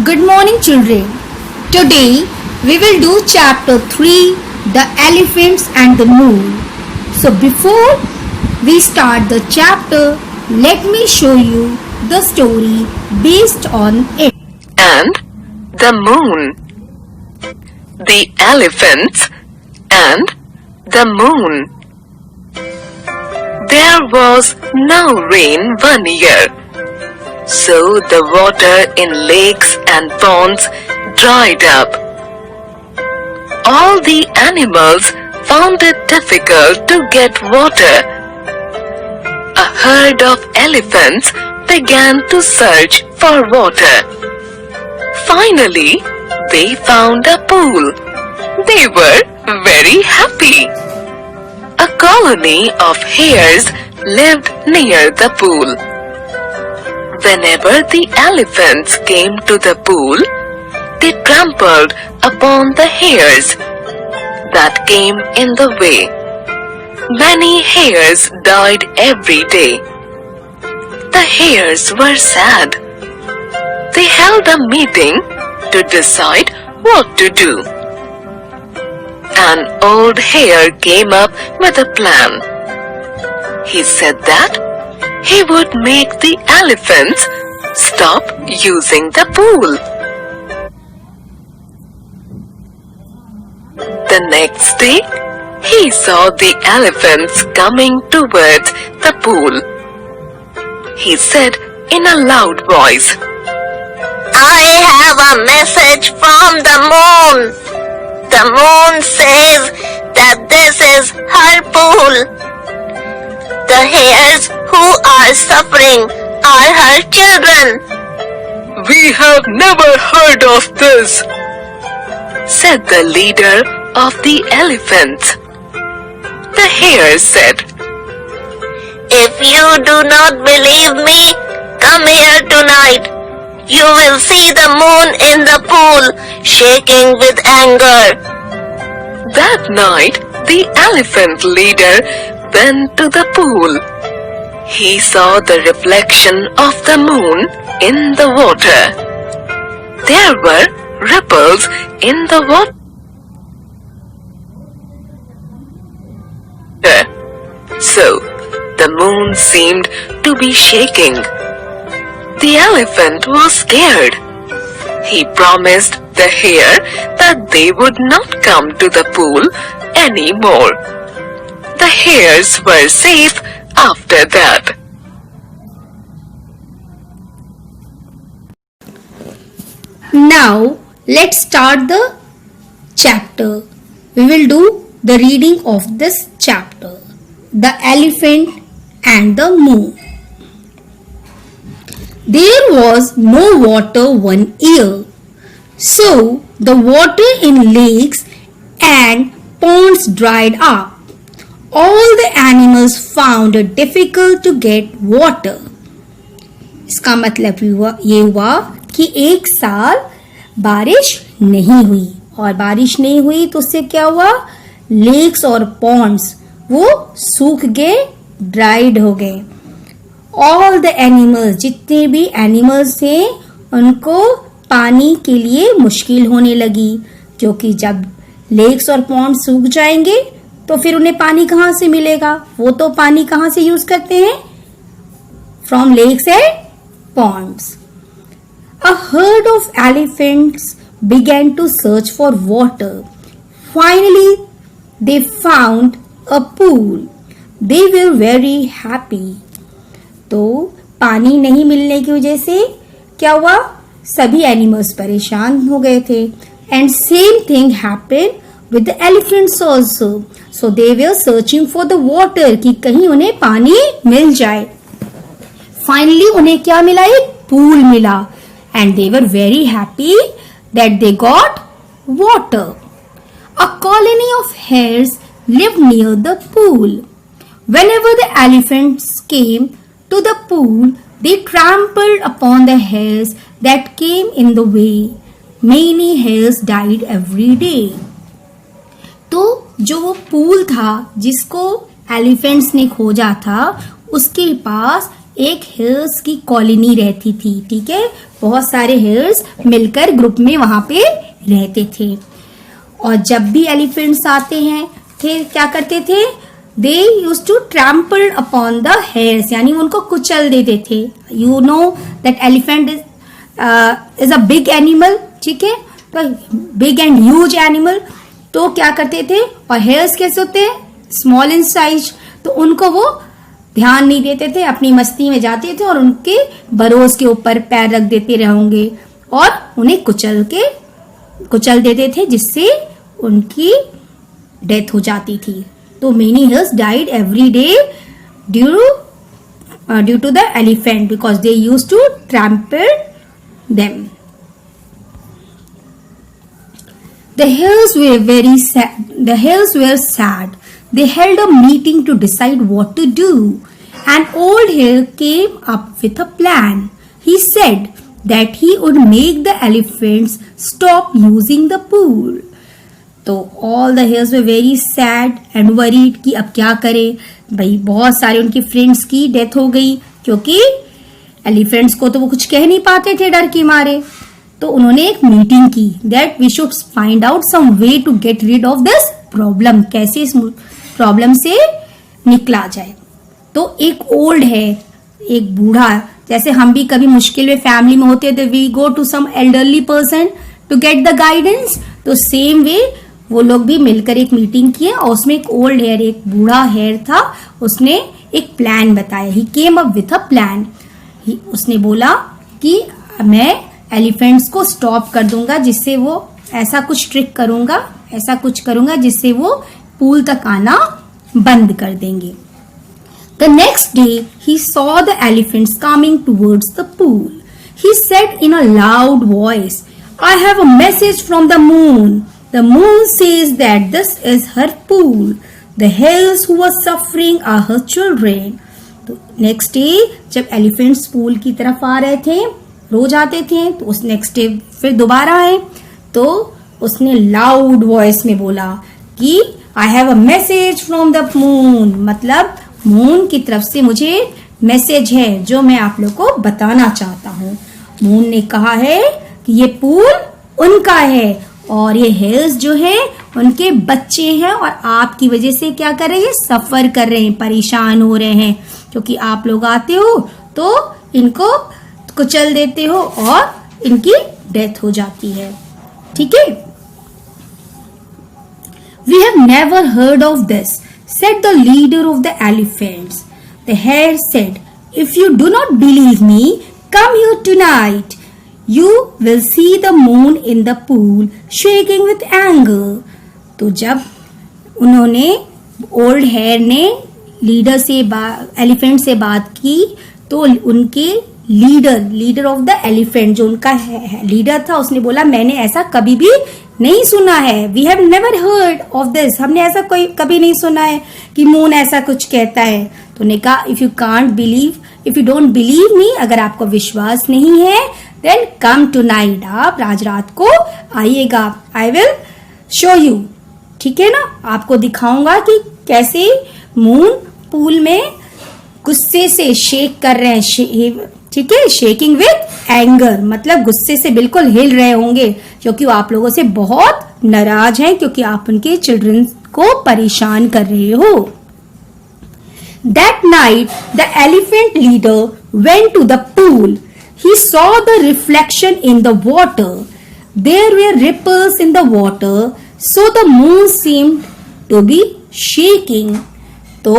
Good morning, children. Today we will do chapter 3, The Elephants and the Moon. So before we start the chapter, let me show you the story based on it. And the moon. The elephants and the moon. There was no rain one year, so the water in lakes and ponds dried up. All the animals found it difficult to get water. A herd of elephants began to search for water. Finally, they found a pool. They were very happy. A colony of hares lived near the pool. Whenever the elephants came to the pool, they trampled upon the hares that came in the way. Many hares died every day. The hares were sad. They held a meeting to decide what to do. An old hare came up with a plan. He said that he would make the elephants stop using the pool. The next day, he saw the elephants coming towards the pool. He said in a loud voice, "I have a message from the moon. The moon says that this is her pool. The hares who are suffering are her children." "We have never heard of this," said the leader of the elephants. The hare said, "If you do not believe me, come here tonight. You will see the moon in the pool shaking with anger." That night, the elephant leader went to the pool. He saw the reflection of the moon in the water. There were ripples in the water. So, the moon seemed to be shaking. The elephant was scared. He promised the hare that they would not come to the pool anymore. The hares were safe after that. Now let's start the chapter. We will do the reading of this chapter. The Elephant and the Moon. There was no water one year, so the water in lakes and ponds dried up. All the animals found it difficult to get water. इसका मतलब ये हुआ कि एक साल बारिश नहीं हुई, और बारिश नहीं हुई तो उससे क्या हुआ, लेक्स और पॉन्ड्स वो सूख गए, ड्राइड हो गए. ऑल द एनिमल्स, जितने भी एनिमल्स थे उनको पानी के लिए मुश्किल होने लगी, क्योंकि जब लेक्स और पॉन्ड सूख जाएंगे तो फिर उन्हें पानी कहाँ से मिलेगा. वो तो पानी कहाँ से यूज करते हैं, from lakes and ponds. A herd of elephants began to search for water. Finally, they found a pool. They were very happy. तो पानी नहीं मिलने की वजह से क्या हुआ, सभी एनिमल्स परेशान हो गए थे. And same thing happened with the elephants also. So they were searching for the water, कि कहीं उन्हें पानी मिल जाए. फाइनली उन्हें क्या मिला, एक पूल मिला. And they were very happy that they got water. A colony of hares lived near the pool. Whenever the elephants came to the pool, they trampled upon the hares that came in the way. Many hares died every day. तो जो वो pool था जिसको elephants ने खोजा था, उसके पास एक हेयर्स की कॉलोनी रहती थी, ठीक है, बहुत सारे हेयर्स मिलकर ग्रुप में वहां पे रहते थे। और जब भी एलिफेंट्स आते हैं थे क्या करते थे, they use to trample upon the hares, यानी उनको कुचल देते थे। You know that elephant is a big animal, ठीक है, तो बिग एंड ह्यूज एनिमल, तो क्या करते थे, और हेयर्स कैसे होते हैं, स्मॉल इन साइज, तो उनको वो ध्यान नहीं देते थे, अपनी मस्ती में जाते थे और उनके बरोज के ऊपर पैर रख देते रहेंगे और उन्हें कुचल देते थे, जिससे उनकी डेथ हो जाती थी। तो many hares died every day due to the elephant because they used to trample them. The hares were very sad. The hares were sad. They held a meeting to decide what to do. An old hare came up with a plan. He said that he would make the elephants stop using the pool. तो all the hares were very sad and worried कि अब क्या करें, भाई बहुत सारे उनके friends की डेथ हो गई, क्योंकि एलिफेंट्स को तो वो कुछ कह नहीं पाते थे डर के मारे। तो उन्होंने एक मीटिंग की that we should find out some way to get rid of this problem, कैसे इस प्रॉब्लम से निकला जाए। तो एक ओल्ड है, एक बूढ़ा, जैसे हम भी कभी मुश्किल में फैमिली में होते हैं तो we go to some elderly person to get the guidance, तो सेम वे वो लोग भी मिलकर एक मीटिंग किए और उसमें एक ओल्ड हेयर, एक बूढ़ा हेयर था, उसने एक प्लान बताया। He came up with a plan, उसने बोला कि मैं एलिफेंट्स को स्टॉप कर दूंगा, जिससे वो ऐसा कुछ ट्रिक करूंगा, ऐसा कुछ करूंगा जिससे वो पूल तक आना बंद कर देंगे। The next day he saw the elephants coming towards the pool. He said in a loud voice, I have a message from the moon. The moon says that this is her pool. The hares who are suffering are her children. तो next day जब elephants pool की तरफ आ रहे थे, रोज आते थे, तो उस नेक्स्ट डे फिर दोबारा आए, तो उसने लाउड वॉइस में बोला कि I have a message from the moon, मतलब मून की तरफ से मुझे मैसेज है जो मैं आप लोग को बताना चाहता हूँ। मून ने कहा है कि ये पूल उनका है और ये हेयर्स जो है उनके बच्चे हैं और आपकी वजह से क्या कर रहे हैं, सफर कर रहे हैं, परेशान हो रहे हैं, क्योंकि आप लोग आते हो तो इनको कुचल देते हो और इनकी डेथ हो जाती है, ठीक है। We have never heard of this, said the leader of the elephants. The hare said, if you do not believe me, come here tonight. You will see the moon in the pool shaking with anger. तो जब उन्होंने old hair ने leader से elephant से बात की, तो उनके लीडर ऑफ द एलिफेंट, जो उनका लीडर था, उसने बोला मैंने ऐसा कभी भी नहीं सुना है, we have never heard of this, हमने ऐसा कोई कभी नहीं सुना है कि मून ऐसा कुछ कहता है। तो उन्होंने कहा if you don't believe me, अगर आपको विश्वास नहीं है, देन कम टुनाइट, आप आज रात को आइएगा, आई विल शो यू, ठीक है ना, आपको दिखाऊंगा कि कैसे मून पूल में गुस्से से शेक कर रहे हैं, ठीक है, शेकिंग विथ एंगर, मतलब गुस्से से बिल्कुल हिल रहे होंगे, क्योंकि वो आप लोगों से बहुत नाराज हैं, क्योंकि आप उनके चिल्ड्रन को परेशान कर रहे हो। That night the elephant leader went to the pool. He saw the reflection in the water. There were ripples in the water, so the moon seemed to be shaking. तो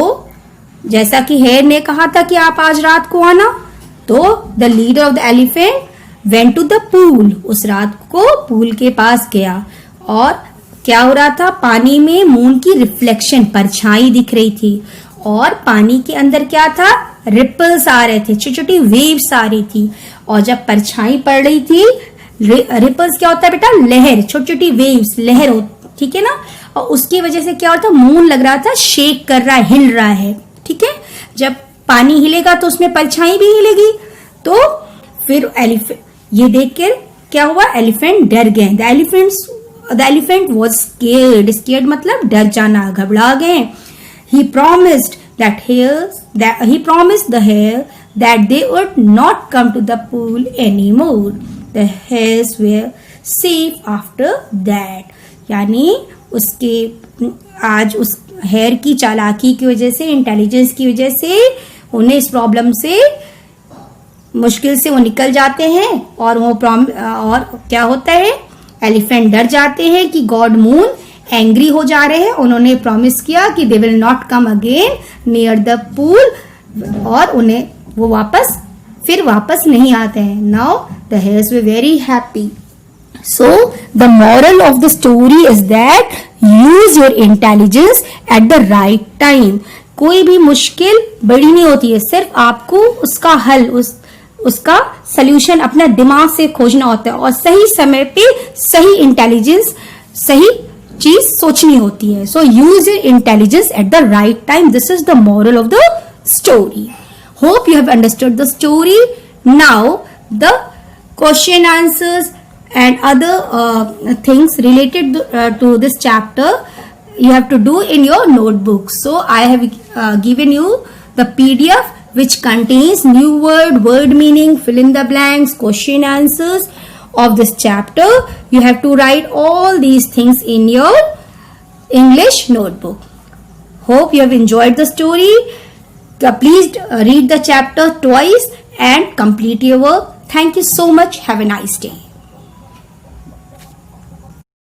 जैसा कि हेयर ने कहा था कि आप आज रात को आना, तो the leader of the elephant went to the pool, उस रात को पूल के पास गया, और क्या हो रहा था, पानी में मून की रिफ्लेक्शन, परछाई दिख रही थी, और पानी के अंदर क्या था, रिपल्स आ रहे थे, छोटी छोटी वेव्स आ रही थी, और जब परछाई पड़ रही थी, रिपल्स क्या होता है बेटा, लहर, छोटी छोटी वेव्स, लहर हो, ठीक है ना, और उसकी वजह से क्या होता, मून लग रहा था शेक कर रहा है, हिल रहा है, ठीक है। जब पानी हिलेगा तो उसमें परछाई भी हिलेगी, तो फिर एलिफेंट ये देखकर क्या हुआ, एलिफेंट डर गए, द एलिफेंट वाज स्केर्ड मतलब डर जाना, घबरा गए। He promised the hare that they would not come to the pool anymore. The hares were safe after that. यानी उसके आज उस हेयर की चालाकी की वजह से, इंटेलिजेंस की वजह से उन्हें इस प्रॉब्लम से मुश्किल से वो निकल जाते हैं. और वो और क्या होता है, एलिफेंट डर जाते हैं कि गॉड मून एंग्री हो जा रहे हैं. उन्होंने प्रॉमिस किया कि they will not come again near the pool, और उन्हें वो वापस नहीं आते हैं. Now the hairs were very happy. So the moral of the story is that use your intelligence at the right time. कोई भी मुश्किल बड़ी नहीं होती है, सिर्फ आपको उसका हल, उसका सोल्यूशन अपना दिमाग से खोजना होता है और सही समय पे सही इंटेलिजेंस, सही चीज सोचनी होती है. So use your intelligence at the right time. This is the moral of the story. Hope you have understood the story. Now the question answers and other things related to this chapter you have to do in your notebook. So I have given you the PDF which contains new word meaning, fill in the blanks, question answers of this chapter. You have to write all these things in your English notebook. Hope you have enjoyed the story. Please read the chapter twice and complete your work. Thank you so much. Have a nice day.